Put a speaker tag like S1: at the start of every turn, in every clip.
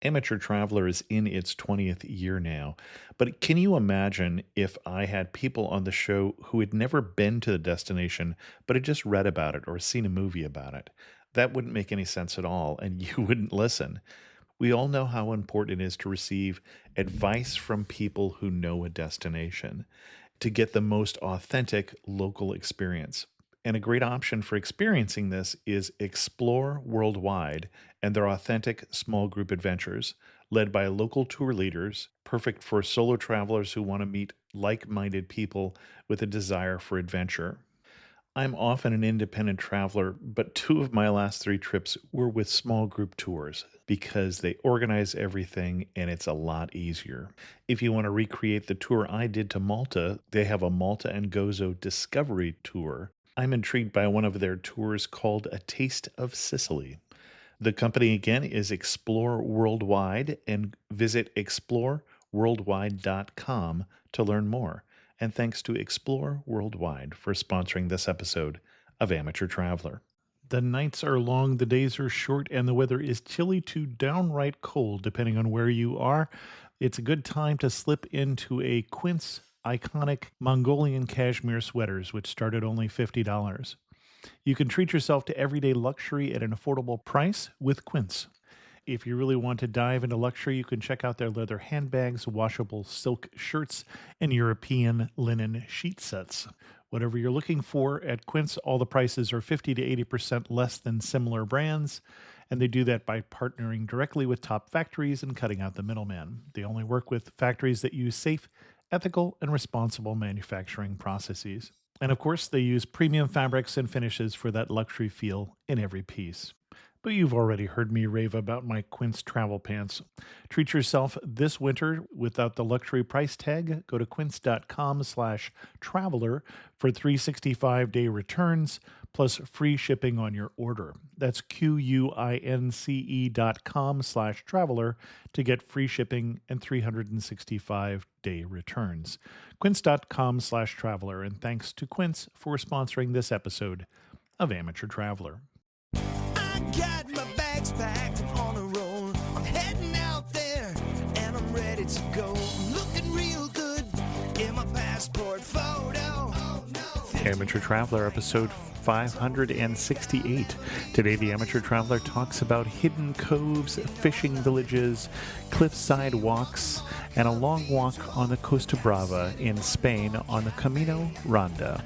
S1: Amateur Traveler is in its 20th year now, but can you imagine if I had people on the show who had never been to the destination, but had just read about it or seen a movie about it? That wouldn't make any sense at all, and you wouldn't listen. We all know how important it is to receive advice from people who know a destination to get the most authentic local experience. And a great option for experiencing this is Explore Worldwide and their authentic small group adventures, led by local tour leaders, perfect for solo travelers who want to meet like minded people with a desire for adventure. I'm often an independent traveler, but two of my last three trips were with small group tours because they organize everything and it's a lot easier. If you want to recreate the tour I did to Malta, they have a Malta and Gozo Discovery Tour. I'm intrigued by one of their tours called A Taste of Sicily. The company again is Explore Worldwide, and visit exploreworldwide.com to learn more. And thanks to Explore Worldwide for sponsoring this episode of Amateur Traveler. The nights are long, the days are short, and the weather is chilly to downright cold, depending on where you are. It's a good time to slip into a Quince iconic Mongolian cashmere sweaters, which start at only $50. You can treat yourself to everyday luxury at an affordable price with Quince. If you really want to dive into luxury, you can check out their leather handbags, washable silk shirts, and European linen sheet sets. Whatever you're looking for at Quince, all the prices are 50 to 80% less than similar brands, and they do that by partnering directly with top factories and cutting out the middleman. They only work with factories that use safe, ethical, and responsible manufacturing processes. And of course, they use premium fabrics and finishes for that luxury feel in every piece. But you've already heard me rave about my Quince travel pants. Treat yourself this winter without the luxury price tag. Go to quince.com/traveler for 365-day returns plus free shipping on your order. That's QUINCE.com/traveler to get free shipping and 365-day returns. Quince.com/traveler. And thanks to Quince for sponsoring this episode of Amateur Traveler.
S2: Got my bags packed, I'm on a roll. I'm heading out there and I'm ready to go. I'm looking real good in my passport photo. Oh, no.
S1: Amateur Traveler episode 568. Today, the Amateur Traveler talks about hidden coves, fishing villages, cliffside walks, and a long walk on the Costa Brava in Spain on the Camino Ronda.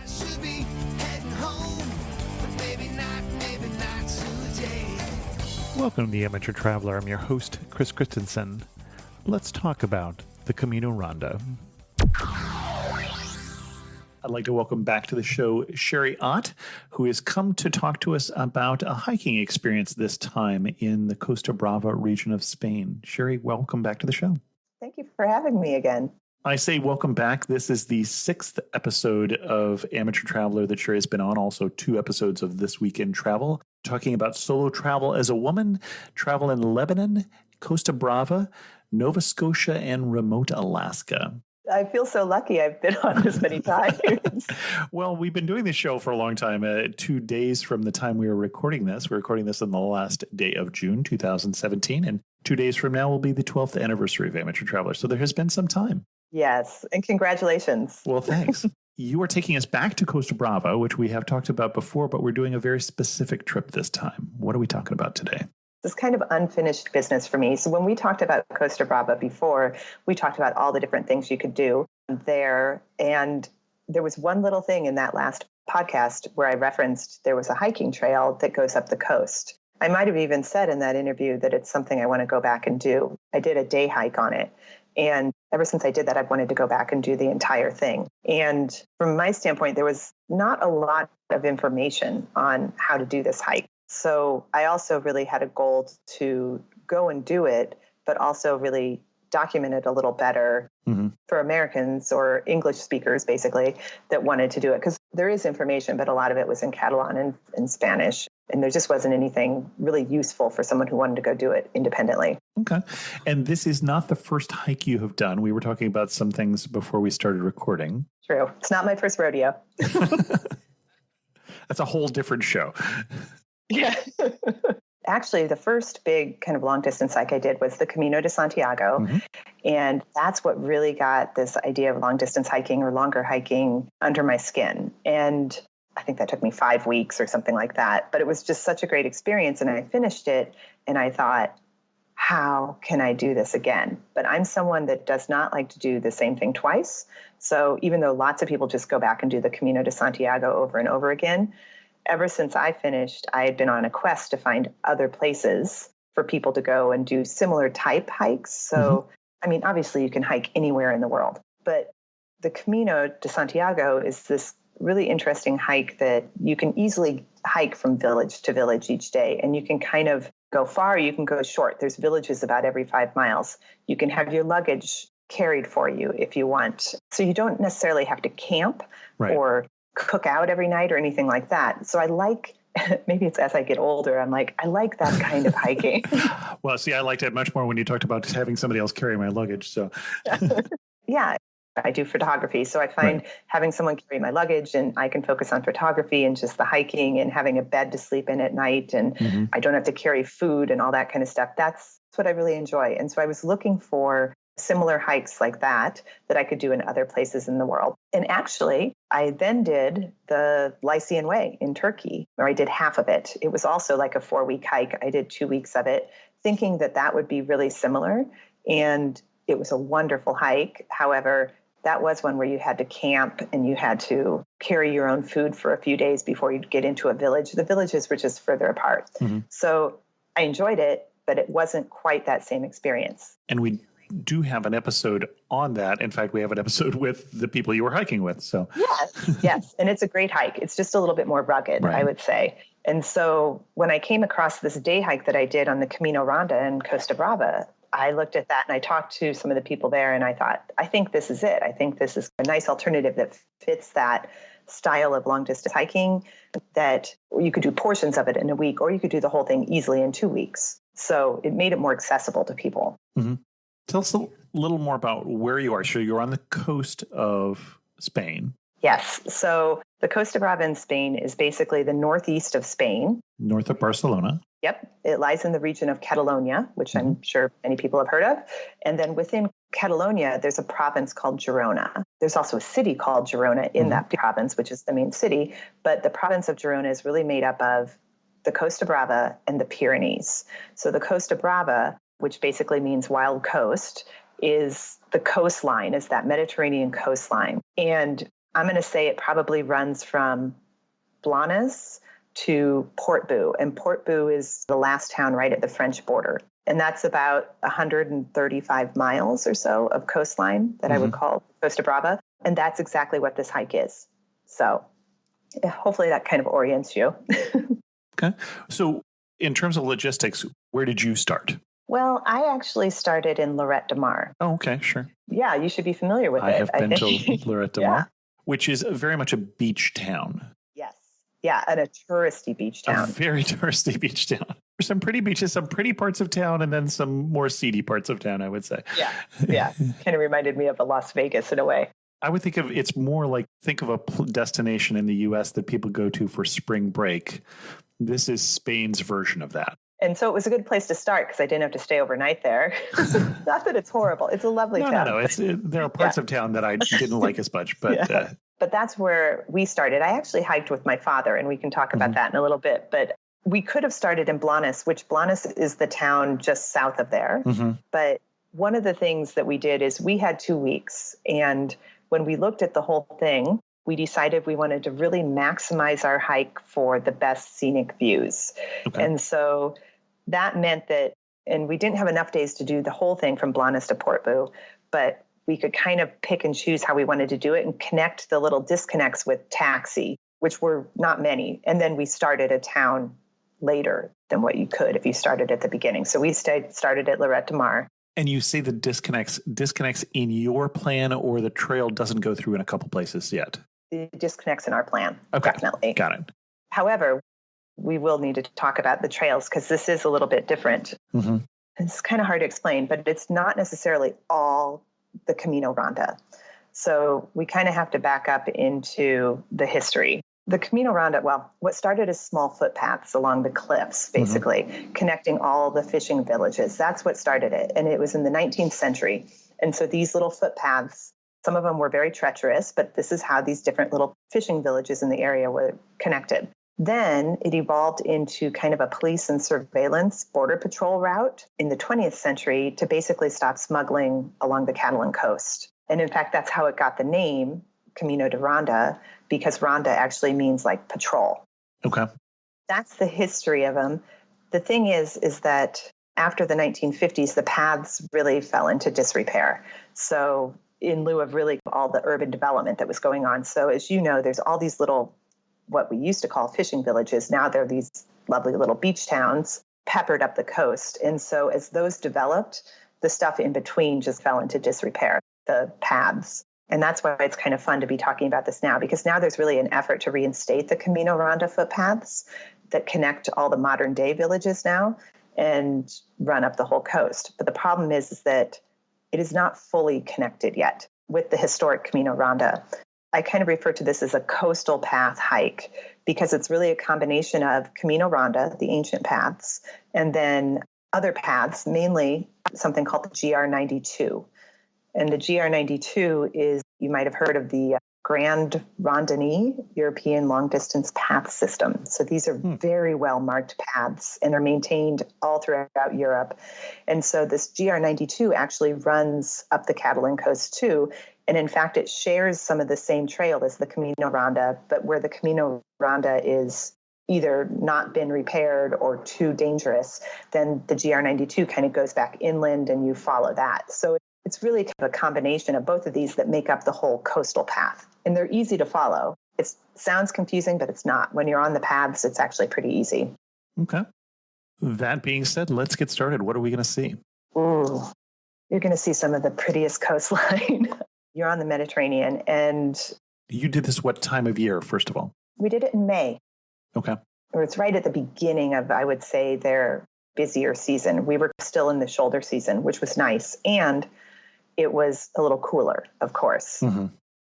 S2: Should be heading home, but maybe not today.
S1: Welcome to the Amateur Traveler. I'm your host, Chris Christensen. Let's talk about the Camino Ronda. I'd like to welcome back to the show Sherry Ott, who has come to talk to us about a hiking experience this time in the Costa Brava region of Spain. Sherry, welcome back to the show.
S3: Thank you for having me again.
S1: I say welcome back. This is the 6th episode of Amateur Traveler that Sherry has been on, also 2 episodes of This Week in Travel, talking about solo travel as a woman, travel in Lebanon, Costa Brava, Nova Scotia, and remote Alaska.
S3: I feel so lucky I've been on this many times.
S1: Well, we've been doing this show for a long time. 2 days from the time we were recording this. We're recording this on the last day of June 2017. And 2 days from now will be the 12th anniversary of Amateur Traveler. So there has been some time.
S3: Yes. And congratulations.
S1: Well, thanks. You are taking us back to Costa Brava, which we have talked about before, but we're doing a very specific trip this time. What are we talking about today?
S3: This is kind of unfinished business for me. So when we talked about Costa Brava before, we talked about all the different things you could do there. And there was one little thing in that last podcast where I referenced there was a hiking trail that goes up the coast. I might have even said in that interview that it's something I want to go back and do. I did a day hike on it. And ever since I did that, I've wanted to go back and do the entire thing. And from my standpoint, there was not a lot of information on how to do this hike. So I also really had a goal to go and do it, but also really document it a little better for Americans or English speakers, basically, that wanted to do it. Because there is information, but a lot of it was in Catalan and in Spanish. And there just wasn't anything really useful for someone who wanted to go do it independently.
S1: Okay. And this is not the first hike you have done. We were talking about some things before we started recording.
S3: True. It's not my first rodeo.
S1: That's a whole different show.
S3: Yeah. Actually, the first big kind of long distance hike I did was the Camino de Santiago.
S1: Hmm.
S3: And that's what really got this idea of long distance hiking or longer hiking under my skin. And I think that took me 5 weeks or something like that. But it was just such a great experience. And I finished it and I thought, how can I do this again? But I'm someone that does not like to do the same thing twice. So even though lots of people just go back and do the Camino de Santiago over and over again, ever since I finished, I had been on a quest to find other places for people to go and do similar type hikes. So, I mean, obviously you can hike anywhere in the world, but the Camino de Santiago is this really interesting hike that you can easily hike from village to village each day. And you can kind of go far, you can go short. There's villages about every 5 miles. You can have your luggage carried for you if you want. So you don't necessarily have to camp or cook out every night or anything like that. So I like, maybe it's as I get older, I'm like, I like that kind of hiking.
S1: Well, see, I liked it much more when you talked about having somebody else carry my luggage. So
S3: yeah, I do photography. So I find having someone carry my luggage and I can focus on photography and just the hiking and having a bed to sleep in at night. And I don't have to carry food and all that kind of stuff. That's what I really enjoy. And so I was looking for similar hikes like that I could do in other places in the world. And actually, I then did the Lycian Way in Turkey, or I did half of it. It was also like a 4-week hike. I did 2 weeks of it, thinking that that would be really similar. And it was a wonderful hike. However, that was one where you had to camp and you had to carry your own food for a few days before you'd get into a village. The villages were just further apart. So I enjoyed it, but it wasn't quite that same experience.
S1: And we do have an episode on that. In fact, we have an episode with the people you were hiking with. So
S3: yes. And it's a great hike. It's just a little bit more rugged, I would say. And so when I came across this day hike that I did on the Camino Ronda in Costa Brava, I looked at that and I talked to some of the people there and I thought, I think this is it. I think this is a nice alternative that fits that style of long distance hiking, that you could do portions of it in a week, or you could do the whole thing easily in 2 weeks. So it made it more accessible to people.
S1: Tell us a little more about where you are. So you're on the coast of Spain.
S3: Yes. So the Costa Brava in Spain is basically the northeast of Spain.
S1: North of Barcelona.
S3: Yep. It lies in the region of Catalonia, which I'm sure many people have heard of. And then within Catalonia, there's a province called Girona. There's also a city called Girona in that province, which is the main city. But the province of Girona is really made up of the Costa Brava and the Pyrenees. So the Costa Brava, which basically means wild coast, is the coastline, is that Mediterranean coastline. And I'm going to say it probably runs from Blanes to Portbou. And Portbou is the last town right at the French border. And that's about 135 miles or so of coastline that I would call Costa Brava. And that's exactly what this hike is. So hopefully that kind of orients you.
S1: Okay. So in terms of logistics, where did you start?
S3: Well, I actually started in Lloret de Mar.
S1: Oh, okay, sure.
S3: Yeah, you should be familiar with it.
S1: I have been to Lloret de Mar, which is very much a beach town.
S3: Yes. Yeah, and a touristy beach town.
S1: A very touristy beach town. There's some pretty beaches, some pretty parts of town, and then some more seedy parts of town, I would say.
S3: Yeah. Kind of reminded me of a Las Vegas in a way.
S1: I would think of it's more like, think of a destination in the U.S. that people go to for spring break. This is Spain's version of that.
S3: And so it was a good place to start because I didn't have to stay overnight there. Not that it's horrible. It's a lovely town.
S1: No. There are parts of town that I didn't like as much. But
S3: but that's where we started. I actually hiked with my father, and we can talk about that in a little bit. But we could have started in Blanes, which Blanes is the town just south of there. But one of the things that we did is we had 2 weeks. And when we looked at the whole thing, we decided we wanted to really maximize our hike for the best scenic views. And so that meant that, and we didn't have enough days to do the whole thing from Blanes to Portbou, but we could kind of pick and choose how we wanted to do it and connect the little disconnects with taxi, which were not many. And then we started a town later than what you could if you started at the beginning. So we started at Lloret de Mar.
S1: And you say the disconnects in your plan, or the trail doesn't go through in a couple places yet?
S3: It disconnects in our plan,
S1: okay.
S3: Definitely.
S1: Got it.
S3: However, we will need to talk about the trails because this is a little bit different. It's kind of hard to explain, but it's not necessarily all the Camino Ronda. So we kind of have to back up into the history. The Camino Ronda, well, what started as small footpaths along the cliffs, basically, connecting all the fishing villages. That's what started it. And it was in the 19th century. And so these little footpaths, some of them were very treacherous, but this is how these different little fishing villages in the area were connected. Then it evolved into kind of a police and surveillance border patrol route in the 20th century to basically stop smuggling along the Catalan coast. And in fact, that's how it got the name Camino de Ronda, because Ronda actually means like patrol.
S1: Okay.
S3: That's the history of them. The thing is that after the 1950s, the paths really fell into disrepair. So in lieu of really all the urban development that was going on. So as you know, there's all these little, what we used to call fishing villages. Now they're these lovely little beach towns peppered up the coast. And so as those developed, the stuff in between just fell into disrepair, the paths. And that's why it's kind of fun to be talking about this now, because now there's really an effort to reinstate the Camino Ronda footpaths that connect all the modern day villages now and run up the whole coast. But the problem is that it is not fully connected yet with the historic Camino Ronda. I kind of refer to this as a coastal path hike because it's really a combination of Camino Ronda, the ancient paths, and then other paths, mainly something called the GR92. And the GR92 is, you might have heard of the Grand Randonnée European Long Distance Path System. So these are very well marked paths and they're maintained all throughout Europe. And so this GR92 actually runs up the Catalan coast too. And in fact, it shares some of the same trail as the Camino Ronda, but where the Camino Ronda is either not been repaired or too dangerous, then the GR92 kind of goes back inland and you follow that. So it's really kind of a combination of both of these that make up the whole coastal path. And they're easy to follow. It sounds confusing, but it's not. When you're on the paths, it's actually pretty easy.
S1: Okay. That being said, let's get started. What are we going to see?
S3: Ooh, you're going to see some of the prettiest coastline. You're on the Mediterranean. And
S1: You did this what time of year, first of all?
S3: we did it in May.
S1: Okay.
S3: Or it's right at the beginning of, I would say, their busier season. We were still in the shoulder season, which was nice. And it was a little cooler, of course,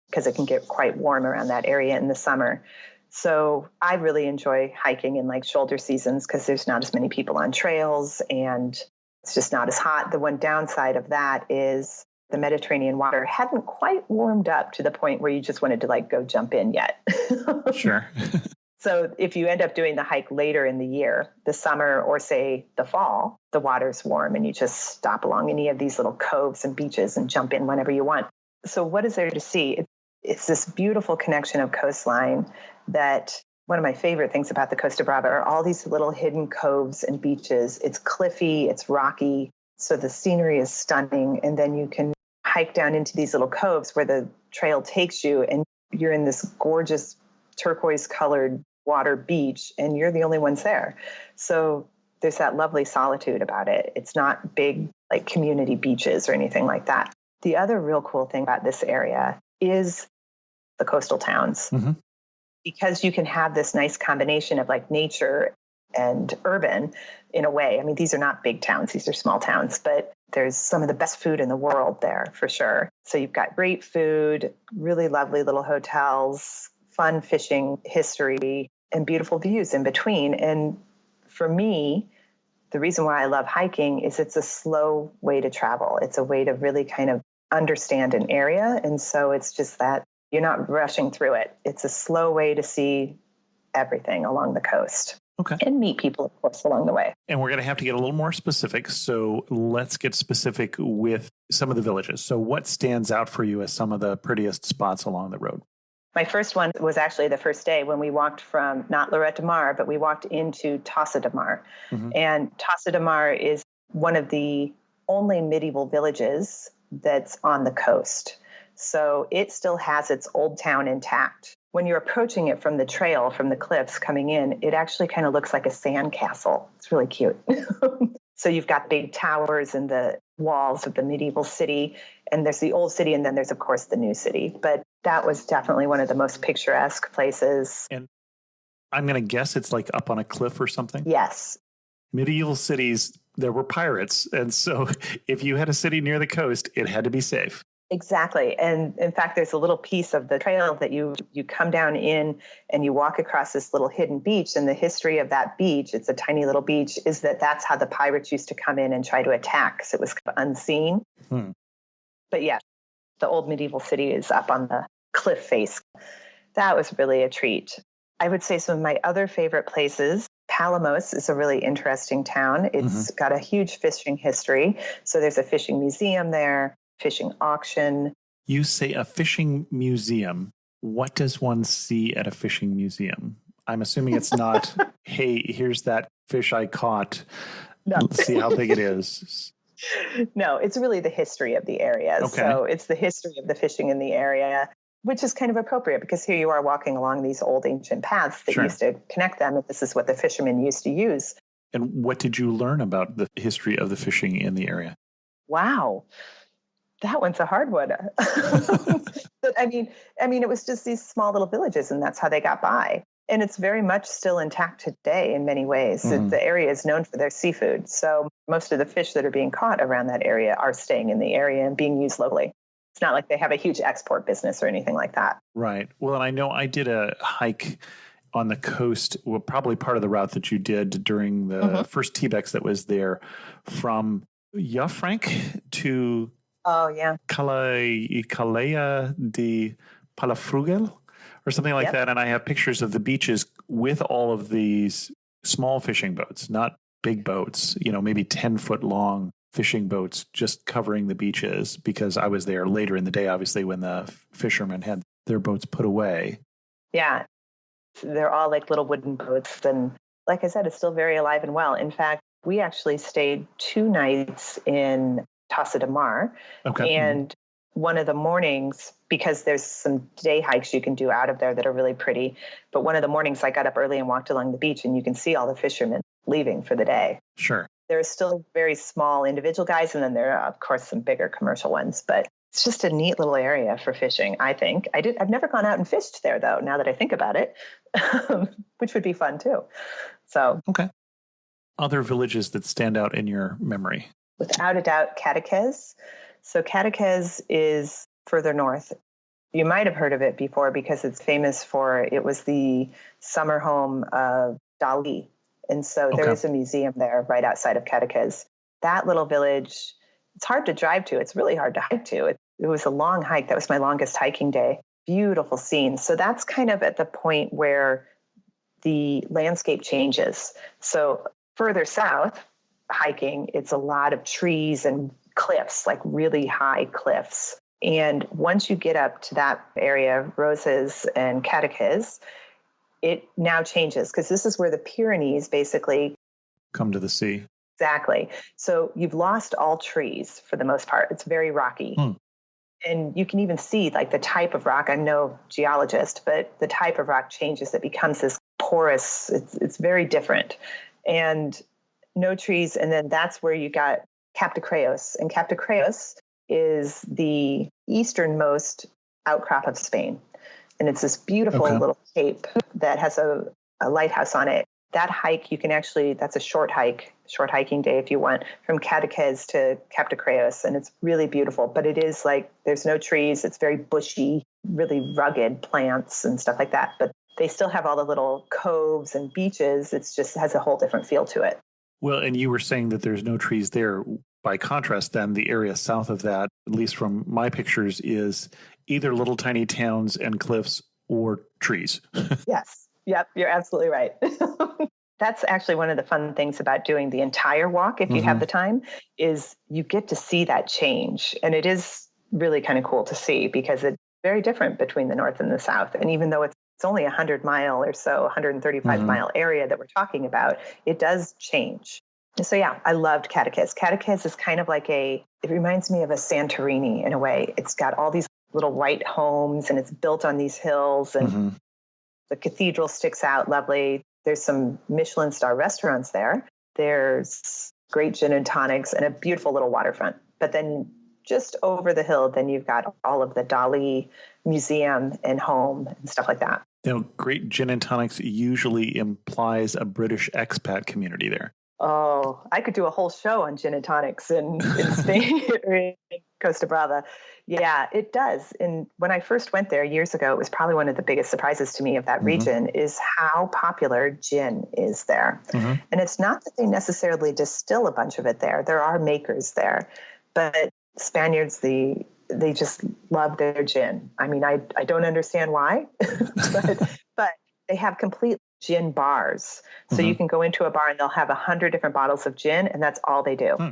S3: because it can get quite warm around that area in the summer. So I really enjoy hiking in like shoulder seasons because there's not as many people on trails and it's just not as hot. The one downside of that is the Mediterranean water hadn't quite warmed up to the point where you just wanted to like go jump in yet.
S1: Sure.
S3: So if you end up doing the hike later in the year, the summer or say the fall, the water's warm and you just stop along any of these little coves and beaches and jump in whenever you want. So what is there to see? It's this beautiful connection of coastline that one of my favorite things about the Costa Brava are all these little hidden coves and beaches. It's cliffy, it's rocky. So the scenery is stunning. And then you can hike down into these little coves where the trail takes you and you're in this gorgeous turquoise colored water beach and you're the only ones there. So there's that lovely solitude about it. It's not big like community beaches or anything like that. The other real cool thing about this area is the coastal towns because you can have this nice combination of like nature and urban in a way. I mean, these are not big towns. These are small towns, but there's some of the best food in the world there for sure. So you've got great food, really lovely little hotels, fun fishing history, and beautiful views in between. And for me, the reason why I love hiking is it's a slow way to travel. It's a way to really kind of understand an area. And so it's just that you're not rushing through it. It's a slow way to see everything along the coast.
S1: Okay.
S3: And meet people, of course, along the way.
S1: And we're going to have to get a little more specific. So let's get specific with some of the villages. So what stands out for you as some of the prettiest spots along the road?
S3: My first one was actually the first day when we walked from not Lloret de Mar, but we walked into Tossa de Mar. And Tossa de Mar is one of the only medieval villages that's on the coast. So it still has its old town intact. When you're approaching it from the trail, from the cliffs coming in, it actually kind of looks like a sand castle. It's really cute. So you've got big towers and the walls of the medieval city, and there's the old city, and then there's, of course, the new city. But that was definitely one of the most picturesque places.
S1: And I'm going to guess it's like up on a cliff or something?
S3: Yes.
S1: Medieval cities, there were pirates. And so if you had a city near the coast, it had to be safe.
S3: Exactly. And in fact, there's a little piece of the trail that you come down in and you walk across this little hidden beach. And the history of that beach, it's a tiny little beach, is that that's how the pirates used to come in and try to attack. So it was kind of unseen.
S1: Hmm.
S3: But yeah, the old medieval city is up on the cliff face. That was really a treat. I would say some of my other favorite places. Palamos is a really interesting town. It's got a huge fishing history. So there's a fishing museum there, fishing auction.
S1: You say a fishing museum. What does one see at a fishing museum? I'm assuming it's not, hey, here's that fish I caught.
S3: No.
S1: Let's see how big it is.
S3: No, it's really the history of the area.
S1: Okay.
S3: So it's the history of the fishing in the area, which is kind of appropriate because here you are walking along these old ancient paths that
S1: Sure.
S3: used to connect them. And this is what the fishermen used to use.
S1: And what did you learn about the history of the fishing in the area?
S3: Wow. That one's a hard one. But I mean, it was just these small little villages, and that's how they got by. And it's very much still intact today in many ways. The area is known for their seafood. So most of the fish that are being caught around that area are staying in the area and being used locally. It's not like they have a huge export business or anything like that.
S1: Right. Well, and I know I did a hike on the coast, well, probably part of the route that you did during the first T-Bex that was there from Yafrank to
S3: Oh, yeah.
S1: Calea de Palafrugel or something like that. And I have pictures of the beaches with all of these small fishing boats, not big boats, maybe 10-foot long fishing boats just covering the beaches, because I was there later in the day, obviously, when the fishermen had their boats put away.
S3: Yeah. They're all like little wooden boats. And like I said, it's still very alive and well. In fact, we actually stayed 2 nights in Tossa de Mar.
S1: Okay.
S3: And one of the mornings, because there's some day hikes you can do out of there that are really pretty, but one of the mornings I got up early and walked along the beach, and you can see all the fishermen leaving for the day.
S1: Sure.
S3: There are still very small individual guys, and then there are, of course, some bigger commercial ones. But it's just a neat little area for fishing, I think. I've never gone out and fished there, though, now that I think about it, which would be fun, too. So,
S1: okay. Other villages that stand out in your memory?
S3: Without a doubt, Cadaqués. So Cadaqués is further north. You might have heard of it before because it's famous for, it was the summer home of Dali. And so there is a museum there right outside of Cadaqués. That little village, it's hard to drive to. It's really hard to hike to. It was a long hike. That was my longest hiking day. Beautiful scenes. So that's kind of at the point where the landscape changes. So further south, hiking, it's a lot of trees and cliffs, like really high cliffs. And once you get up to that area, Roses and Cadaqués, it now changes because this is where the Pyrenees basically
S1: come to the sea.
S3: Exactly. So you've lost all trees for the most part. It's very rocky. And you can even see like the type of rock. I'm no geologist, but the type of rock changes. It becomes this porous. It's very different. And no trees. And then that's where you got Cap de Creus. And Cap de Creus is the easternmost outcrop of Spain. And it's this beautiful little cape that has a lighthouse on it. That hike, you can actually, that's a short hiking day if you want, from Cadaqués to Cap de Creus. And it's really beautiful. But it is like, there's no trees. It's very bushy, really rugged plants and stuff like that. But they still have all the little coves and beaches. It's just has a whole different feel to it.
S1: Well, and you were saying that there's no trees there. By contrast, then, the area south of that, at least from my pictures, is either little tiny towns and cliffs or trees.
S3: Yes. Yep. You're absolutely right. That's actually one of the fun things about doing the entire walk, if you have the time, is you get to see that change. And it is really kind of cool to see because it's very different between the north and the south. And even though it's only 100-mile or so, 135-mile area that we're talking about, it does change. So yeah, I loved Cadaqués. Cadaqués is kind of like it reminds me of a Santorini in a way. It's got all these little white homes and it's built on these hills and the cathedral sticks out lovely. There's some Michelin star restaurants there. There's great gin and tonics and a beautiful little waterfront. But then just over the hill, then you've got all of the Dali museum and home and stuff like that.
S1: Great gin and tonics usually implies a British expat community there.
S3: Oh, I could do a whole show on gin and tonics in Spain or in Costa Brava. Yeah, it does. And when I first went there years ago, it was probably one of the biggest surprises to me of that
S1: Hmm.
S3: region is how popular gin is there.
S1: Hmm.
S3: And it's not that they necessarily distill a bunch of it there. There are makers there, but Spaniards, they just love their gin. I mean, I don't understand why, but they have complete gin bars. So
S1: Hmm.
S3: you can go into a bar and they'll have 100 different bottles of gin, and that's all they do.
S1: Hmm.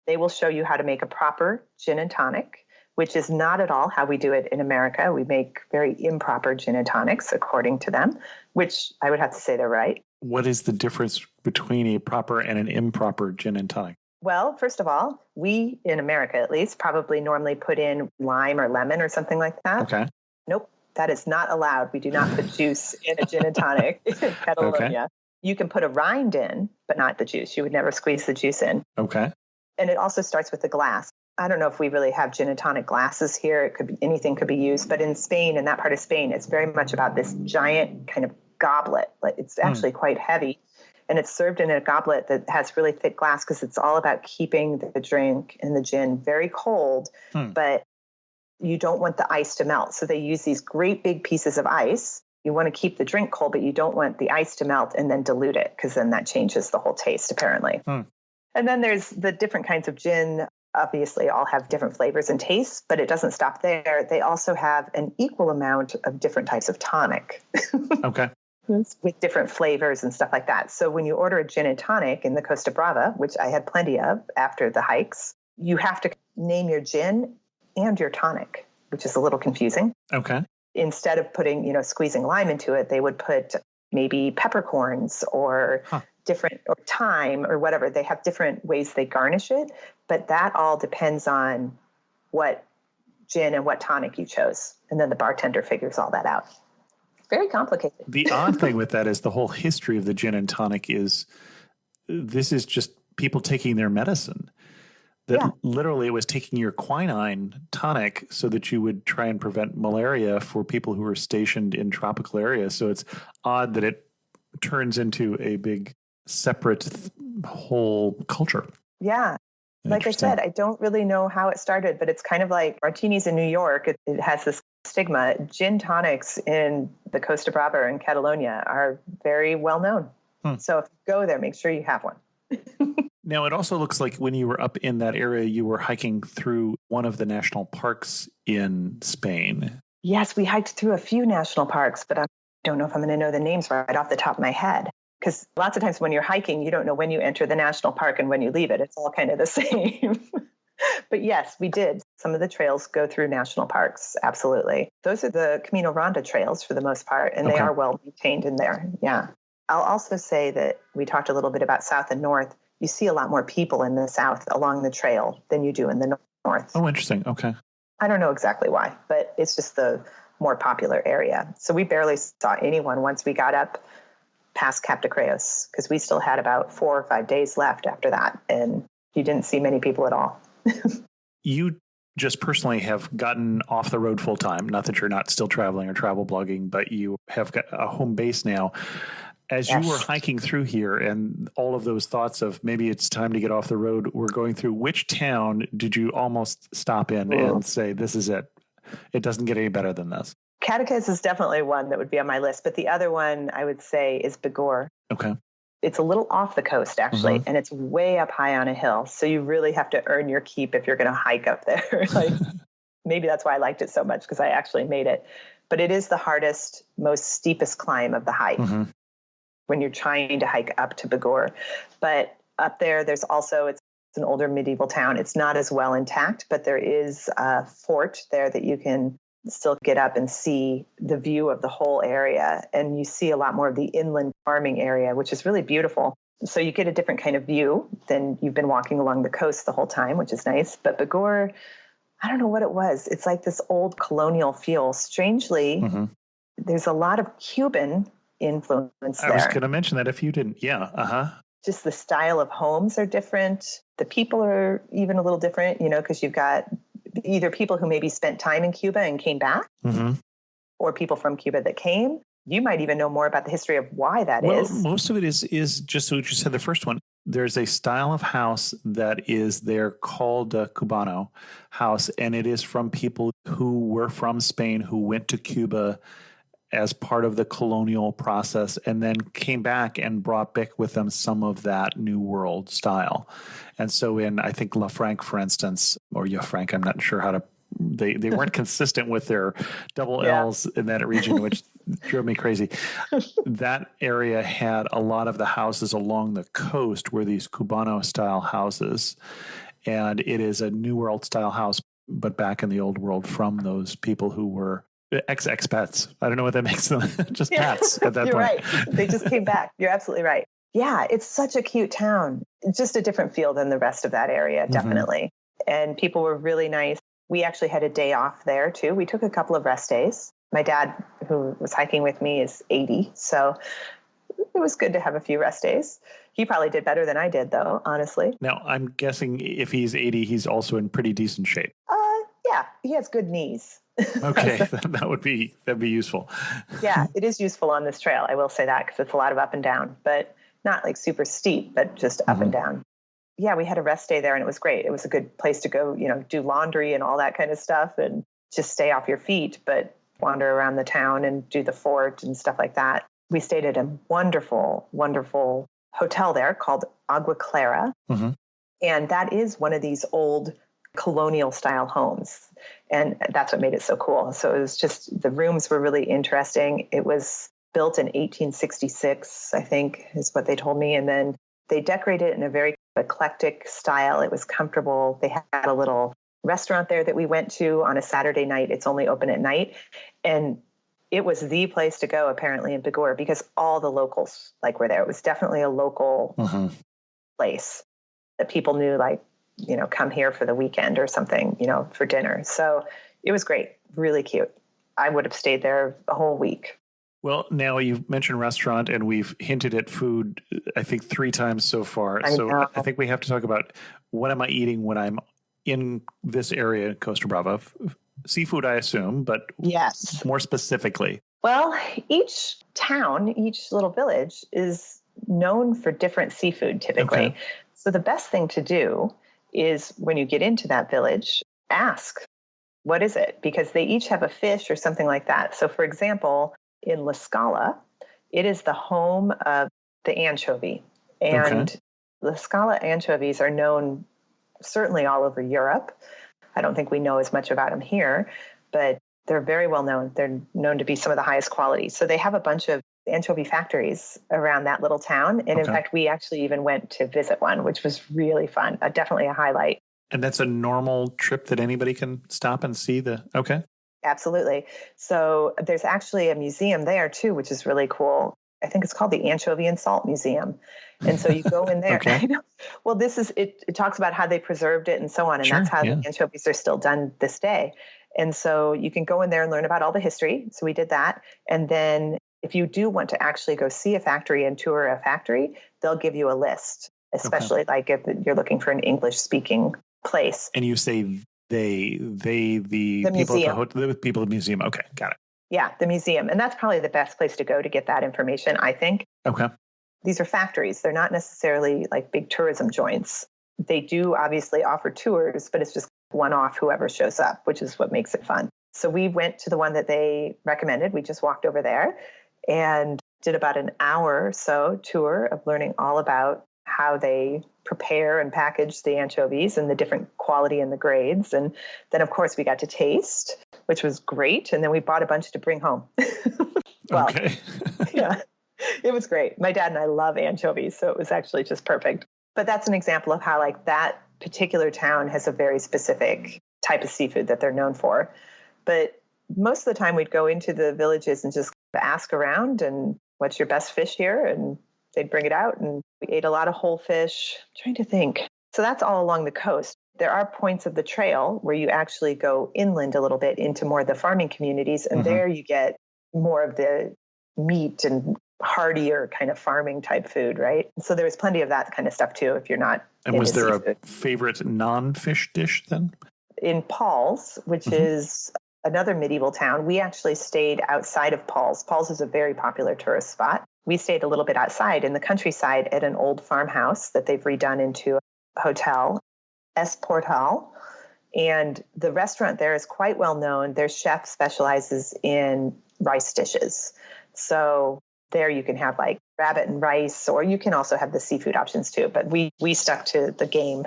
S3: They will show you how to make a proper gin and tonic, which is not at all how we do it in America. We make very improper gin and tonics, according to them, which I would have to say they're right.
S1: What is the difference between a proper and an improper gin and tonic?
S3: Well, first of all, we in America at least probably normally put in lime or lemon or something like that.
S1: Okay.
S3: Nope, that is not allowed. We do not put juice in a gin and tonic in Catalonia. You can put a rind in, but not the juice. You would never squeeze the juice in.
S1: Okay.
S3: And it also starts with the glass. I don't know if we really have gin and tonic glasses here. It could be anything could be used, but in Spain, in that part of Spain, it's very much about this giant kind of goblet. Like it's actually quite heavy, and it's served in a goblet that has really thick glass because it's all about keeping the drink and the gin very cold, but you don't want the ice to melt. So they use these great big pieces of ice. You want to keep the drink cold, but you don't want the ice to melt and then dilute it because then that changes the whole taste, apparently. And then there's the different kinds of gin. Obviously, all have different flavors and tastes, but it doesn't stop there. They also have an equal amount of different types of tonic.
S1: Okay.
S3: With different flavors and stuff like that. So when you order a gin and tonic in the Costa Brava, which I had plenty of after the hikes, you have to name your gin and your tonic, which is a little confusing.
S1: Okay.
S3: Instead of putting, squeezing lime into it, they would put maybe peppercorns or different or thyme or whatever. They have different ways they garnish it, but that all depends on what gin and what tonic you chose. And then the bartender figures all that out. Very complicated.
S1: The odd thing with that is the whole history of the gin and tonic is this is just people taking their medicine. That literally it was taking your quinine tonic so that you would try and prevent malaria for people who are stationed in tropical areas. So it's odd that it turns into a big separate whole culture.
S3: Yeah. Like I said, I don't really know how it started, but it's kind of like martinis in New York. It has this stigma. Gin tonics in the Costa Brava and Catalonia are very well known. So if you go there, make sure you have one.
S1: Now, it also looks like when you were up in that area, you were hiking through one of the national parks in Spain.
S3: Yes, we hiked through a few national parks, but I don't know if I'm going to know the names right off the top of my head. Because lots of times when you're hiking, you don't know when you enter the national park and when you leave it. It's all kind of the same. But yes, we did. Some of the trails go through national parks. Absolutely. Those are the Camino Ronda trails for the most part, and they are well maintained in there. Yeah. I'll also say that we talked a little bit about South and North. You see a lot more people in the South along the trail than you do in the North.
S1: Oh, interesting. Okay.
S3: I don't know exactly why, but it's just the more popular area. So we barely saw anyone once we got up past Cap de Creos because we still had about 4 or 5 days left after that. And you didn't see many people at all.
S1: You just personally have gotten off the road full time. Not that you're not still traveling or travel blogging, but you have got a home base now. As you were hiking through here and all of those thoughts of maybe it's time to get off the road were going through, which town did you almost stop in and say, this is it? It doesn't get any better than this?
S3: Catechus is definitely one that would be on my list, but the other one I would say is Bigorre.
S1: Okay.
S3: It's a little off the coast, actually, and it's way up high on a hill. So you really have to earn your keep if you're going to hike up there. Maybe that's why I liked it so much, because I actually made it. But it is the hardest, most steepest climb of the hike when you're trying to hike up to Bigorre. But up there, there's also, it's an older medieval town. It's not as well intact, but there is a fort there that you can still get up and see the view of the whole area. And you see a lot more of the inland farming area, which is really beautiful. So you get a different kind of view than you've been walking along the coast the whole time, which is nice. But Bigorre, I don't know what it was. It's like this old colonial feel. Strangely, there's a lot of Cuban influence there.
S1: I was going to mention that if you didn't. Yeah.
S3: Just the style of homes are different. The people are even a little different, because you've got either people who maybe spent time in Cuba and came back, or people from Cuba that came. You might even know more about the history of why that is.
S1: Well, most of it is just what you said, the first one.
S4: There's a style of house that is there called a Cubano house, and it is from people who were from Spain who went to Cuba as part of the colonial process and then came back and brought back with them some of that New World style. And so in, I think, La Franque, for instance, or Ya Franque, I'm not sure how to, they weren't consistent with their double L's in that region, which drove me crazy. That area had a lot of the houses along the coast were these Cubano style houses. And it is a New World style house, but back in the old world from those people who were ex-expats. I don't know what that makes them. Just pats at that
S3: You're
S4: point.
S3: right. They just came back. You're absolutely right. Yeah, it's such a cute town. It's just a different feel than the rest of that area, definitely. And people were really nice. We actually had a day off there too. We took a couple of rest days. My dad, who was hiking with me, is 80. So it was good to have a few rest days. He probably did better than I did, though, honestly.
S4: Now, I'm guessing if he's 80, he's also in pretty decent shape.
S3: Yeah, he has good knees.
S4: Okay, that'd be useful.
S3: Yeah, it is useful on this trail. I will say that because it's a lot of up and down, but not like super steep, but just up and down. Yeah, we had a rest day there and it was great. It was a good place to go, do laundry and all that kind of stuff and just stay off your feet, but wander around the town and do the fort and stuff like that. We stayed at a wonderful, wonderful hotel there called Agua Clara. And that is one of these old colonial style homes. And that's what made it so cool. So it was just, the rooms were really interesting. It was built in 1866, I think is what they told me. And then they decorated it in a very eclectic style. It was comfortable. They had a little restaurant there that we went to on a Saturday night. It's only open at night. And it was the place to go apparently in Bigor because all the locals were there. It was definitely a local place that people knew, come here for the weekend or something, for dinner. So it was great. Really cute. I would have stayed there a whole week.
S4: Well, now you've mentioned restaurant and we've hinted at food, I think 3 times so far. I think we have to talk about what am I eating when I'm in this area, Costa Brava? Seafood, I assume, but
S3: yes,
S4: more specifically.
S3: Well, each town, each little village is known for different seafood typically. Okay. So the best thing to do is when you get into that village, ask, what is it? Because they each have a fish or something like that. So for example, in La Scala, it is the home of the anchovy. And La Scala anchovies are known certainly all over Europe. I don't think we know as much about them here, but they're very well known. They're known to be some of the highest quality. So they have a bunch of anchovy factories around that little town. And in fact, we actually even went to visit one, which was really fun. Definitely a highlight.
S4: And that's a normal trip that anybody can stop and see okay.
S3: Absolutely. So there's actually a museum there too, which is really cool. I think it's called the Anchovy and Salt Museum. And so you go in there. Well, this is, it talks about how they preserved it and so on. And that's how the anchovies are still done this day. And so you can go in there and learn about all the history. So we did that. And then if you do want to actually go see a factory and tour a factory, they'll give you a list, especially if you're looking for an English speaking place.
S4: And you say the people at the museum. Okay, got it.
S3: Yeah, the museum. And that's probably the best place to go to get that information, I think.
S4: Okay.
S3: These are factories. They're not necessarily like big tourism joints. They do obviously offer tours, but it's just one-off whoever shows up, which is what makes it fun. So we went to the one that they recommended. We just walked over there and did about an hour or so tour of learning all about how they prepare and package the anchovies and the different quality and the grades. And then, of course, we got to taste, which was great. And then we bought a bunch to bring home.
S4: Okay.
S3: Yeah, it was great. My dad and I love anchovies, so it was actually just perfect. But that's an example of how that particular town has a very specific type of seafood that they're known for. But most of the time we'd go into the villages and just ask around and what's your best fish here? And they'd bring it out and we ate a lot of whole fish. I'm trying to think. So that's all along the coast. There are points of the trail where you actually go inland a little bit into more of the farming communities. And there you get more of the meat and heartier kind of farming type food, right? So there was plenty of that kind of stuff too, if you're not.
S4: And was there a favorite non-fish dish then?
S3: In Paul's, which is another medieval town, we actually stayed outside of Paul's. Paul's is a very popular tourist spot. we stayed a little bit outside in the countryside at an old farmhouse that they've redone into a hotel, Es Portal. And the restaurant there is quite well known. Their chef specializes in rice dishes. So there you can have like rabbit and rice, or you can also have the seafood options too. But we stuck to the game.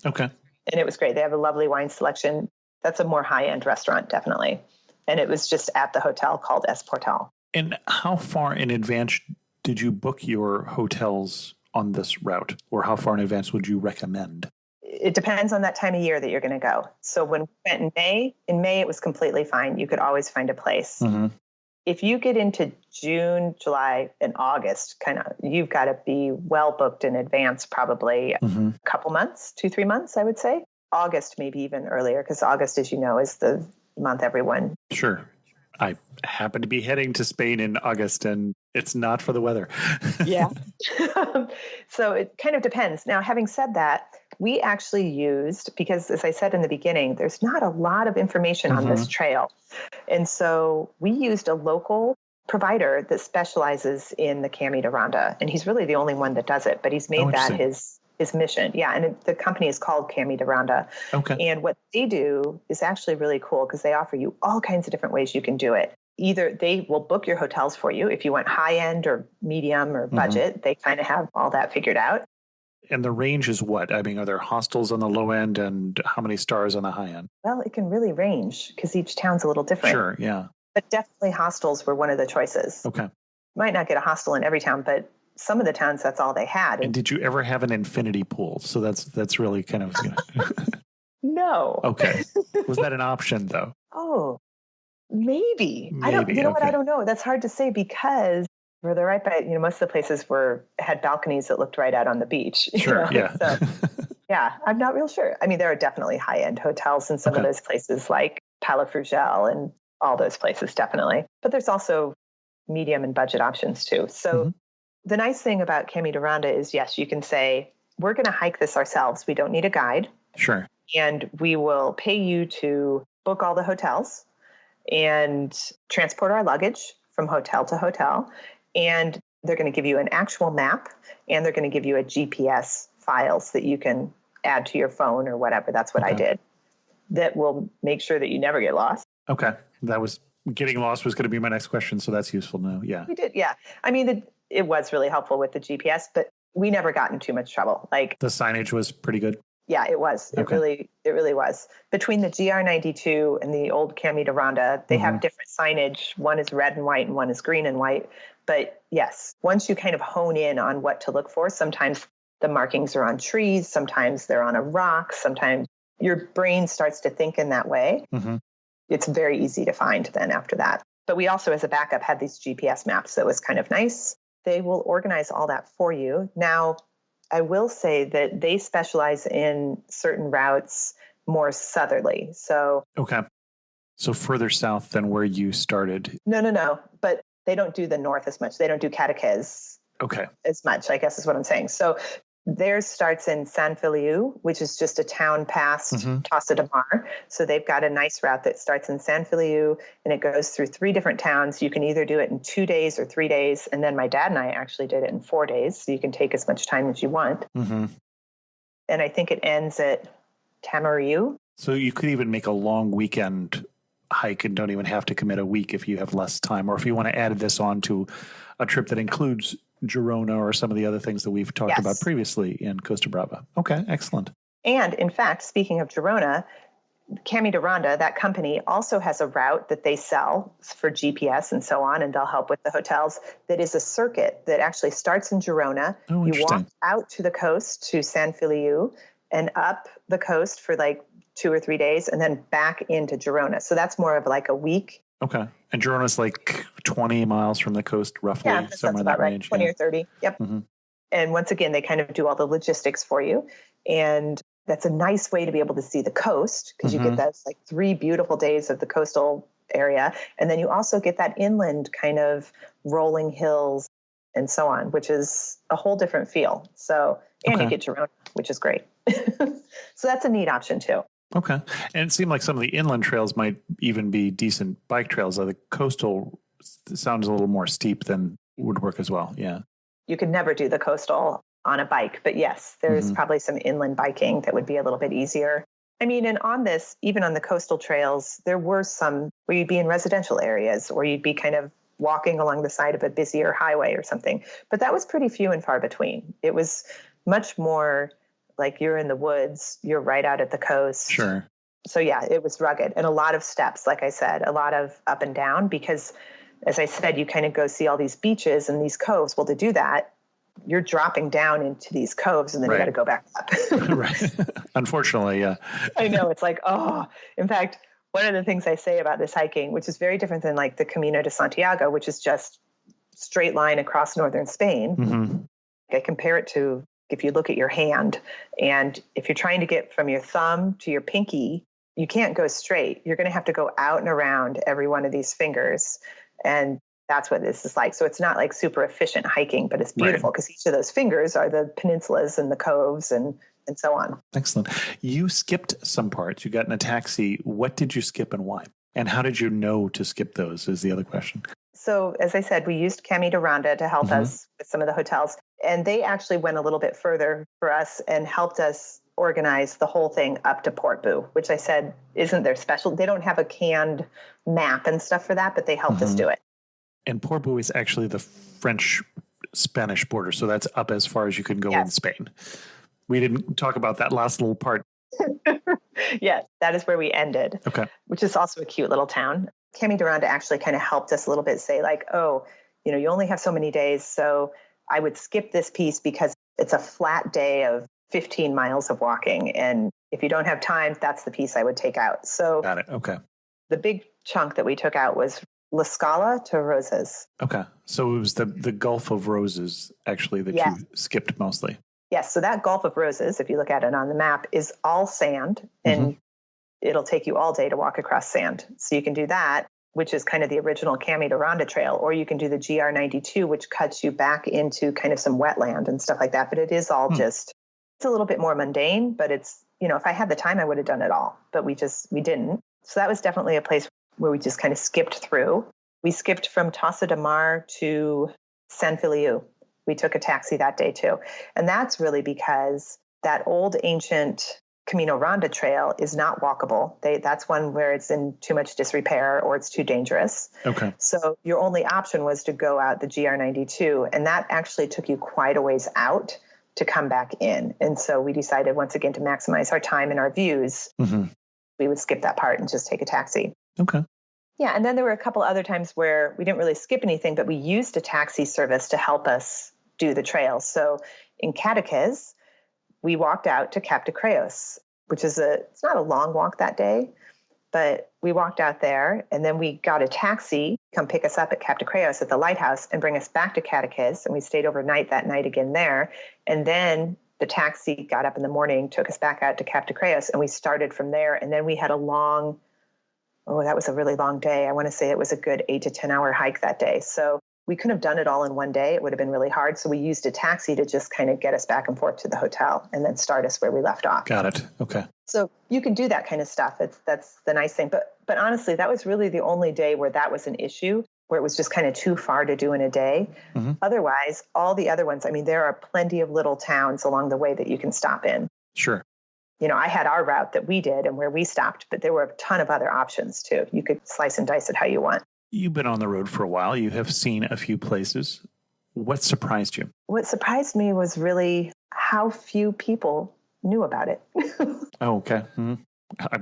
S4: Okay.
S3: And it was great. They have a lovely wine selection. That's a more high-end restaurant, definitely. And it was just at the hotel called Es Portal.
S4: And how far in advance did you book your hotels on this route? Or how far in advance would you recommend?
S3: It depends on that time of year that you're going to go. So when we went in May, it was completely fine. You could always find a place.
S4: Mm-hmm.
S3: If you get into June, July, and August, you've got to be well booked in advance, probably
S4: Mm-hmm.
S3: a couple months, 2-3 months, I would say. August, maybe even earlier, because August, as you know, is the month everyone.
S4: Sure. I happen to be heading to Spain in August, and it's not for the weather.
S3: Yeah. So it kind of depends. Now, having said that, we actually used, because as I said in the beginning, there's not a lot of information on this trail. And so we used a local provider that specializes in the Camino Ronda. And he's really the only one that does it, but he's made that his mission. Yeah. And the company is called Camino Ronda.
S4: Okay.
S3: And what they do is actually really cool because they offer you all kinds of different ways you can do it. Either they will book your hotels for you if you want high end or medium or budget. They kind of have all that figured out.
S4: And the range is what? I mean, are there hostels on the low end and how many stars on the high end?
S3: Well, it can really range because each town's a little different.
S4: Sure, yeah.
S3: But definitely hostels were one of the choices.
S4: Okay.
S3: Might not get a hostel in every town, but some of the towns, that's all they had.
S4: And did you ever have an infinity pool? So that's really kind of...
S3: No.
S4: Okay. Was that an option, though?
S3: Oh, maybe. I don't. You know what? I don't know. That's hard to say because they're right by. Most of the places had balconies that looked right out on the beach.
S4: Sure. Yeah.
S3: So, yeah. I'm not real sure. I mean, there are definitely high end hotels in some of those places, like Palafrugell and all those places, definitely. But there's also medium and budget options too. So the nice thing about Camino Ronda is, yes, you can say we're going to hike this ourselves. We don't need a guide.
S4: Sure.
S3: And we will pay you to book all the hotels and transport our luggage from hotel to hotel. And they're going to give you an actual map and they're going to give you a GPS files that you can add to your phone or whatever. That's what I did. That will make sure that you never get lost.
S4: Okay. Getting lost was going to be my next question. So that's useful now. Yeah.
S3: We did. Yeah. I mean, it was really helpful with the GPS, but we never got in too much trouble. Like
S4: the signage was pretty good.
S3: Yeah, it was. It really was. Between the GR92 and the old Camino Ronda, they have different signage. One is red and white and one is green and white. But yes, once you kind of hone in on what to look for, sometimes the markings are on trees, sometimes they're on a rock, sometimes your brain starts to think in that way. It's very easy to find then after that. But we also, as a backup, had these GPS maps that was kind of nice. They will organize all that for you. Now, I will say that they specialize in certain routes more southerly. So
S4: further south than where you started.
S3: No. But they don't do the north as much. They don't do Cadaqués as much, I guess is what I'm saying. So theirs starts in San Feliu, which is just a town past Costa de Mar. So they've got a nice route that starts in San Feliu and it goes through 3 different towns. You can either do it in 2 days or 3 days. And then my dad and I actually did it in 4 days. So you can take as much time as you want. And I think it ends at Tamariu.
S4: So you could even make a long weekend hike and don't even have to commit a week if you have less time, or if you want to add this on to a trip that includes Girona or some of the other things that we've talked about previously in Costa Brava. Okay, excellent.
S3: And in fact, speaking of Girona, Camino Ronda, that company also has a route that they sell for GPS and so on, and they'll help with the hotels. That is a circuit that actually starts in Girona.
S4: Oh,
S3: you walk out to the coast to San Feliu and up the coast for like 2 or 3 days and then back into Girona. So that's more of like a week.
S4: Okay. And Girona's like 20 miles from the coast, roughly, somewhere in that
S3: right.
S4: range.
S3: 20 or 30. Yep. And once again, they kind of do all the logistics for you. And that's a nice way to be able to see the coast because you get those like 3 beautiful days of the coastal area. And then you also get that inland kind of rolling hills and so on, which is a whole different feel. So, and you get Girona, which is great. So that's a neat option too.
S4: Okay. And it seemed like some of the inland trails might even be decent bike trails. The coastal sounds a little more steep than would work as well. Yeah.
S3: You could never do the coastal on a bike, but yes, there's probably some inland biking that would be a little bit easier. I mean, and on this, even on the coastal trails, there were some where you'd be in residential areas or you'd be kind of walking along the side of a busier highway or something. But that was pretty few and far between. It was much more like you're in the woods, you're right out at the coast.
S4: Sure.
S3: So yeah, it was rugged and a lot of steps, like I said, a lot of up and down because, as I said, you kind of go see all these beaches and these coves. Well, to do that, you're dropping down into these coves and then you got to go back up.
S4: Right. Unfortunately, yeah.
S3: I know. It's like, oh, in fact, one of the things I say about this hiking, which is very different than like the Camino de Santiago, which is just straight line across northern Spain. I compare it to if you look at your hand and if you're trying to get from your thumb to your pinky, you can't go straight. You're going to have to go out and around every one of these fingers. And that's what this is like. So it's not like super efficient hiking, but it's beautiful because each of those fingers are the peninsulas and the coves and so on.
S4: Excellent. You skipped some parts. You got in a taxi. What did you skip and why? And how did you know to skip those is the other question.
S3: So as I said, we used Camino Ronda to help us with some of the hotels. And they actually went a little bit further for us and helped us organize the whole thing up to Port Boo, which I said isn't their special. They don't have a canned map and stuff for that, but they helped us do it.
S4: And Port Boo is actually the French-Spanish border. So that's up as far as you can go in Spain. We didn't talk about that last little part.
S3: Yes, that is where we ended.
S4: Okay.
S3: Which is also a cute little town. Camino Ronda actually kind of helped us a little bit say like, oh, you only have so many days. So I would skip this piece because it's a flat day of 15 miles of walking. And if you don't have time, that's the piece I would take out. So
S4: got it. Okay.
S3: The big chunk that we took out was La Scala to Roses.
S4: Okay. So it was the Gulf of Roses, actually, that you skipped mostly.
S3: Yes. So that Gulf of Roses, if you look at it on the map, is all sand and it'll take you all day to walk across sand. So you can do that, which is kind of the original Camino Ronda trail, or you can do the GR92, which cuts you back into kind of some wetland and stuff like that. But it is all it's a little bit more mundane, but it's, if I had the time, I would have done it all, but we didn't. So that was definitely a place where we just kind of skipped through. We skipped from Tossa de Mar to San Feliu. We took a taxi that day too. And that's really because that old ancient Camino Ronda trail is not walkable. That's one where it's in too much disrepair or it's too dangerous.
S4: Okay.
S3: So your only option was to go out the GR92. And that actually took you quite a ways out to come back in. And so we decided once again to maximize our time and our views. We would skip that part and just take a taxi.
S4: Okay.
S3: Yeah. And then there were a couple other times where we didn't really skip anything, but we used a taxi service to help us do the trail. So in Cadaqués, we walked out to Cap de Creus, which is it's not a long walk that day, but we walked out there and then we got a taxi come pick us up at Cap de Creus at the lighthouse and bring us back to Cadaqués. And we stayed overnight that night again there. And then the taxi got up in the morning, took us back out to Cap de Creus, and we started from there. And then we had that was a really long day. I want to say it was a good 8 to 10 hour hike that day. So we couldn't have done it all in one day. It would have been really hard. So we used a taxi to just kind of get us back and forth to the hotel and then start us where we left off.
S4: Got it. Okay.
S3: So you can do that kind of stuff. That's the nice thing. But honestly, that was really the only day where that was an issue, where it was just kind of too far to do in a day. Otherwise, all the other ones, I mean, there are plenty of little towns along the way that you can stop in.
S4: Sure.
S3: I had our route that we did and where we stopped, but there were a ton of other options too. You could slice and dice it how you want.
S4: You've been on the road for a while. You have seen a few places. What surprised you?
S3: What surprised me was really how few people knew about it.
S4: Oh, okay.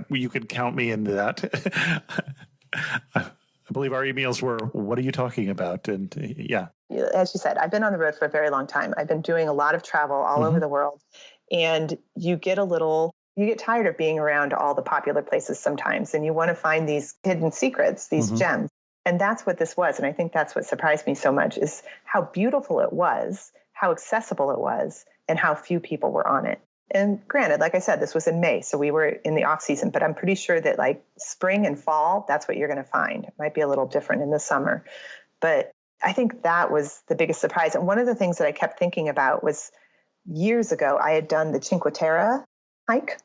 S4: You could count me into that. I believe our emails were, what are you talking about? And yeah.
S3: As you said, I've been on the road for a very long time. I've been doing a lot of travel all over the world. And you get tired of being around all the popular places sometimes. And you want to find these hidden secrets, these gems. And that's what this was. And I think that's what surprised me so much is how beautiful it was, how accessible it was, and how few people were on it. And granted, like I said, this was in May, so we were in the off season, but I'm pretty sure that like spring and fall, that's what you're going to find. It might be a little different in the summer. But I think that was the biggest surprise. And one of the things that I kept thinking about was years ago, I had done the Cinque Terre hike.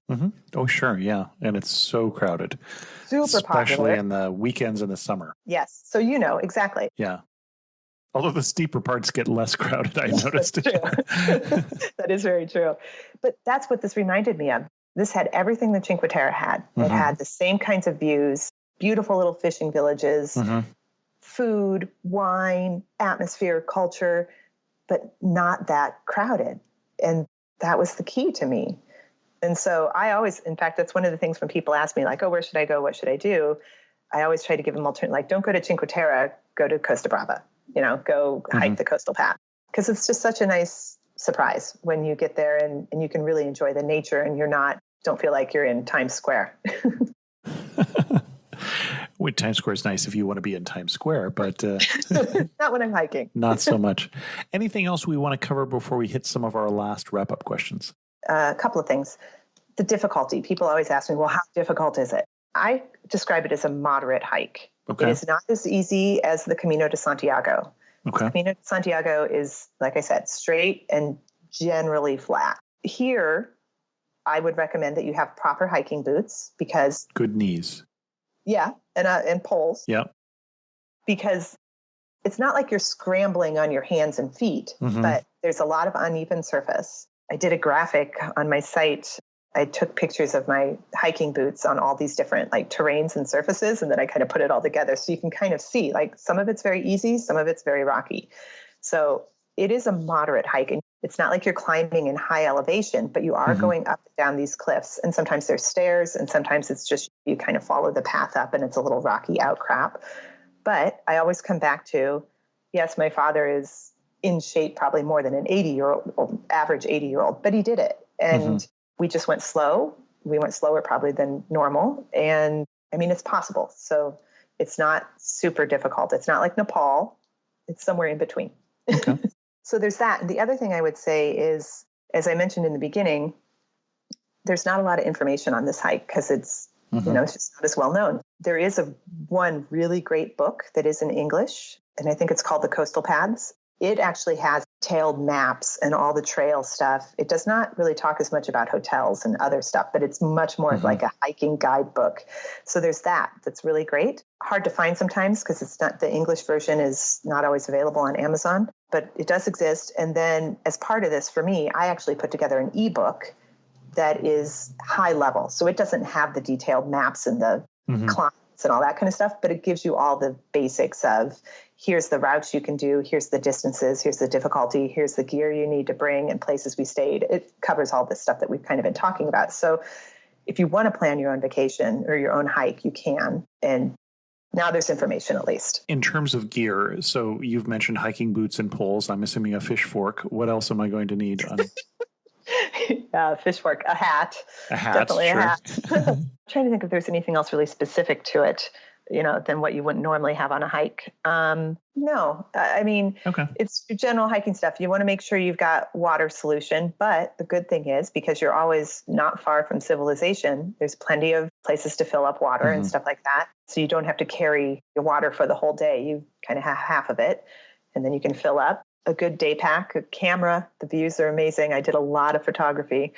S4: Oh, sure. Yeah. And it's so crowded.
S3: Super
S4: especially
S3: popular.
S4: In the weekends in the summer.
S3: Yes. So exactly.
S4: Yeah. Although the steeper parts get less crowded, I noticed.
S3: That's true. That is very true. But that's what this reminded me of. This had everything the Cinque Terre had. It had the same kinds of views, beautiful little fishing villages, food, wine, atmosphere, culture, but not that crowded. And that was the key to me. And so I always, in fact, that's one of the things when people ask me like, oh, where should I go? What should I do? I always try to give them alternative, like, don't go to Cinque Terre, go to Costa Brava, go hike the coastal path. Because it's just such a nice surprise when you get there and you can really enjoy the nature and don't feel like you're in Times Square.
S4: Well, Times Square is nice if you want to be in Times Square, but
S3: not when I'm hiking.
S4: Not so much. Anything else we want to cover before we hit some of our last wrap-up questions?
S3: A couple of things. The difficulty. People always ask me, well, how difficult is it? I describe it as a moderate hike.
S4: Okay.
S3: It is not as easy as the Camino de Santiago.
S4: Okay.
S3: Camino de Santiago is, like I said, straight and generally flat. Here, I would recommend that you have proper hiking boots because...
S4: Good knees.
S3: Yeah, and poles.
S4: Yeah.
S3: Because it's not like you're scrambling on your hands and feet, but there's a lot of uneven surface. I did a graphic on my site. I took pictures of my hiking boots on all these different like terrains and surfaces, and then I kind of put it all together so you can kind of see like some of it's very easy, some of it's very rocky. So it is a moderate hike, and it's not like you're climbing in high elevation, but you are going up and down these cliffs, and sometimes there's stairs, and sometimes it's just you kind of follow the path up and it's a little rocky outcrop. But I always come back to, yes, my father is in shape probably more than an 80-year-old, average 80-year-old, but he did it. And we just went slow. We went slower probably than normal. And I mean, it's possible. So it's not super difficult. It's not like Nepal. It's somewhere in between.
S4: Okay.
S3: So there's that. And the other thing I would say is, as I mentioned in the beginning, there's not a lot of information on this hike because it's, it's just not as well known. There is one really great book that is in English, and I think it's called The Coastal Paths. It actually has detailed maps and all the trail stuff. It does not really talk as much about hotels and other stuff, but it's much more of like a hiking guidebook. So there's that's really great. Hard to find sometimes because the English version is not always available on Amazon, but it does exist. And then as part of this, for me, I actually put together an ebook that is high level. So it doesn't have the detailed maps and the climbs and all that kind of stuff, but it gives you all the basics of here's the routes you can do, here's the distances, here's the difficulty, here's the gear you need to bring and places we stayed. It covers all this stuff that we've kind of been talking about. So if you want to plan your own vacation or your own hike, you can. And now there's information at least.
S4: In terms of gear, so you've mentioned hiking boots and poles. I'm assuming a fish fork. What else am I going to need?
S3: Fish fork, a hat.
S4: A hat,
S3: definitely
S4: sure.
S3: a hat. I'm trying to think if there's anything else really specific to it, than what you wouldn't normally have on a hike. No, I mean, It's your general hiking stuff. You want to make sure you've got water solution, but the good thing is because you're always not far from civilization, there's plenty of places to fill up water and stuff like that. So you don't have to carry your water for the whole day. You kind of have half of it, and then you can fill up. A good day pack, a camera. The views are amazing. I did a lot of photography.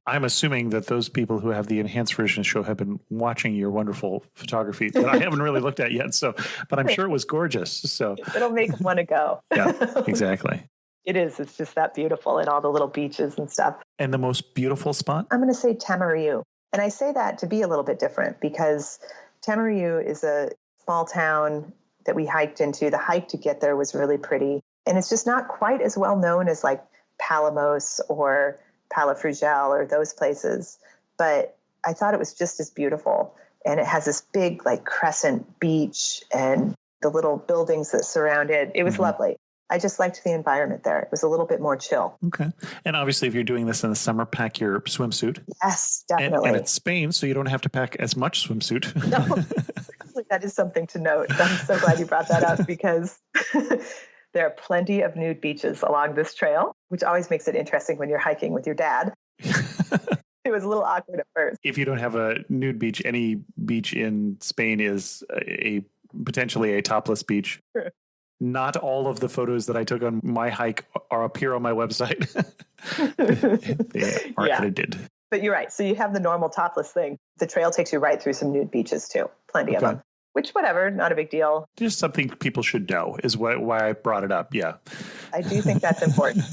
S4: I'm assuming that those people who have the enhanced version show have been watching your wonderful photography that I haven't really looked at yet. So, but I'm sure it was gorgeous. So
S3: it'll make them want to go.
S4: Yeah, exactly.
S3: It is. It's just that beautiful and all the little beaches and stuff.
S4: And the most beautiful spot?
S3: I'm going to say Tamariu. And I say that to be a little bit different because Tamariu is a small town that we hiked into. The hike to get there was really pretty. And it's just not quite as well known as like Palamos or Palafrugell or those places. But I thought it was just as beautiful. And it has this big like crescent beach and the little buildings that surround it. It was lovely. I just liked the environment there. It was a little bit more chill.
S4: Okay. And obviously, if you're doing this in the summer, pack your swimsuit.
S3: Yes, definitely.
S4: And it's Spain, so you don't have to pack as much swimsuit.
S3: No, that is something to note. I'm so glad you brought that up because there are plenty of nude beaches along this trail, which always makes it interesting when you're hiking with your dad. It was a little awkward at first.
S4: If you don't have a nude beach, any beach in Spain is potentially a topless beach.
S3: True.
S4: Not all of the photos that I took on my hike are up here on my website. They are edited.
S3: But you're right. So you have the normal topless thing. The trail takes you right through some nude beaches too. Plenty of them. which, whatever, not a big deal.
S4: Just something people should know is why I brought it up. Yeah.
S3: I do think that's important.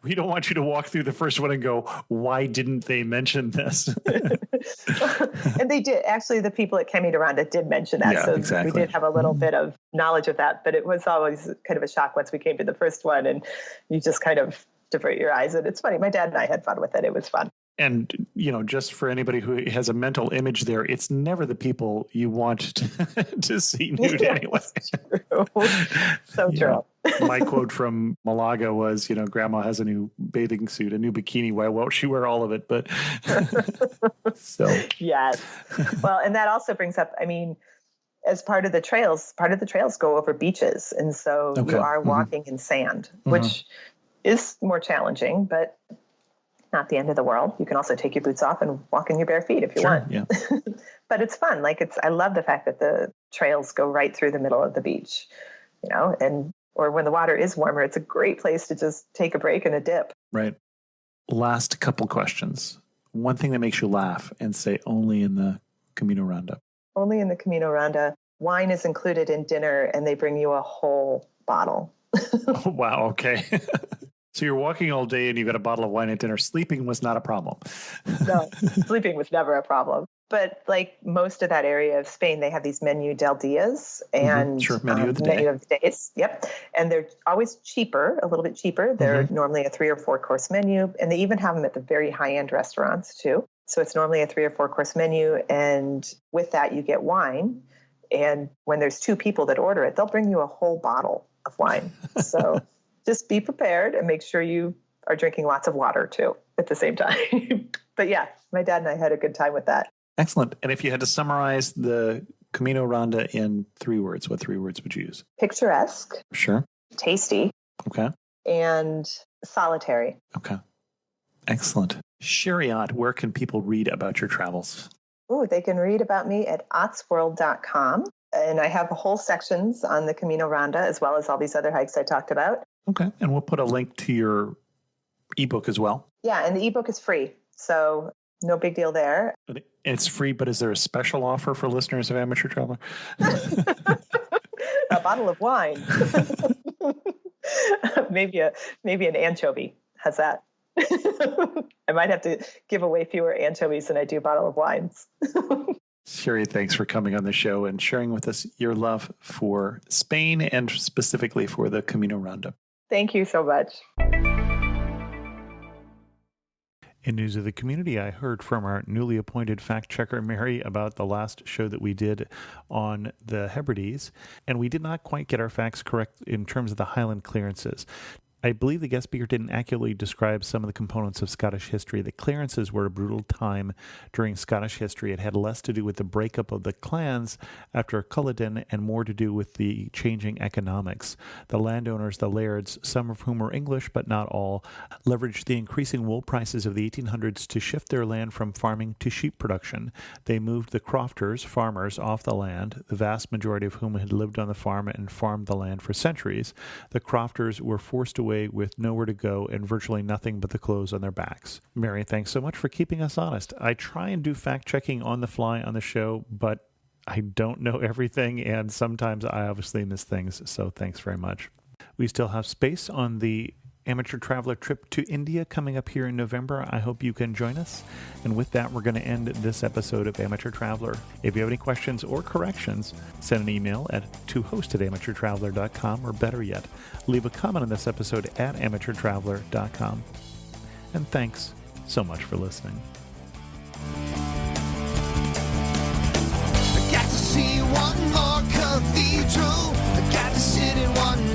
S4: We don't want you to walk through the first one and go, why didn't they mention this?
S3: And they did. Actually, the people at Camino Ronda did mention that.
S4: Yeah,
S3: so
S4: exactly.
S3: we did have a little bit of knowledge of that, but it was always kind of a shock once we came to the first one and you just kind of divert your eyes. And it's funny. My dad and I had fun with it. It was fun.
S4: And, just for anybody who has a mental image there, it's never the people you want to see nude anyway.
S3: True. So true.
S4: My quote from Malaga was, Grandma has a new bathing suit, a new bikini. Why won't she wear all of it? But so.
S3: Yes. Well, and that also brings up, as part of the trails go over beaches. And so you are walking in sand, which is more challenging, but not the end of the world. You can also take your boots off and walk in your bare feet if you want.
S4: Yeah.
S3: But it's fun. I love the fact that the trails go right through the middle of the beach, or when the water is warmer, it's a great place to just take a break and a dip.
S4: Right. Last couple questions. One thing that makes you laugh and say only in the Camino Ronda.
S3: Only in the Camino Ronda. Wine is included in dinner and they bring you a whole bottle.
S4: Oh, wow. Okay. So you're walking all day and you got a bottle of wine at dinner. Sleeping was not a problem.
S3: No, sleeping was never a problem. But like most of that area of Spain, they have these menu del dias and
S4: menu of the
S3: menu
S4: day.
S3: of the days. Yep. And they're always cheaper, a little bit cheaper. They're normally a 3 or 4 course menu. And they even have them at the very high end restaurants too. So it's normally a 3 or 4 course menu. And with that, you get wine. And when there's 2 people that order it, they'll bring you a whole bottle of wine. So just be prepared and make sure you are drinking lots of water too at the same time. But yeah, my dad and I had a good time with that.
S4: Excellent. And if you had to summarize the Camino Ronda in 3 words, what 3 words would you use?
S3: Picturesque.
S4: Sure.
S3: Tasty.
S4: Okay.
S3: And solitary.
S4: Okay. Excellent. Sherry Ott, where can people read about your travels?
S3: Oh, they can read about me at ottsworld.com. And I have whole sections on the Camino Ronda, as well as all these other hikes I talked about.
S4: Okay. And we'll put a link to your ebook as well.
S3: Yeah, and the ebook is free. So no big deal there.
S4: It's free, but is there a special offer for listeners of Amateur Traveler?
S3: A bottle of wine. Maybe an anchovy. How's that? I might have to give away fewer anchovies than I do a bottle of wines.
S4: Sherry, thanks for coming on the show and sharing with us your love for Spain and specifically for the Camino Ronda.
S3: Thank you so much.
S1: In news of the community, I heard from our newly appointed fact checker, Mary, about the last show that we did on the Hebrides, and we did not quite get our facts correct in terms of the Highland clearances. I believe the guest speaker didn't accurately describe some of the components of Scottish history. The clearances were a brutal time during Scottish history. It had less to do with the breakup of the clans after Culloden and more to do with the changing economics. The landowners, the lairds, some of whom were English but not all, leveraged the increasing wool prices of the 1800s to shift their land from farming to sheep production. They moved the crofters, farmers, off the land, the vast majority of whom had lived on the farm and farmed the land for centuries. The crofters were forced away with nowhere to go and virtually nothing but the clothes on their backs. Mary, thanks so much for keeping us honest. I try and do fact-checking on the fly on the show, but I don't know everything, and sometimes I obviously miss things, so thanks very much. We still have space on the Amateur Traveler trip to India coming up here in November. I hope you can join us. And with that, we're going to end this episode of Amateur Traveler. If you have any questions or corrections, send an email to host@amateurtraveler.com, or better yet, leave a comment on this episode at amateurtraveler.com. And thanks so much for listening.
S2: I got to see one more cathedral. I got to sit in one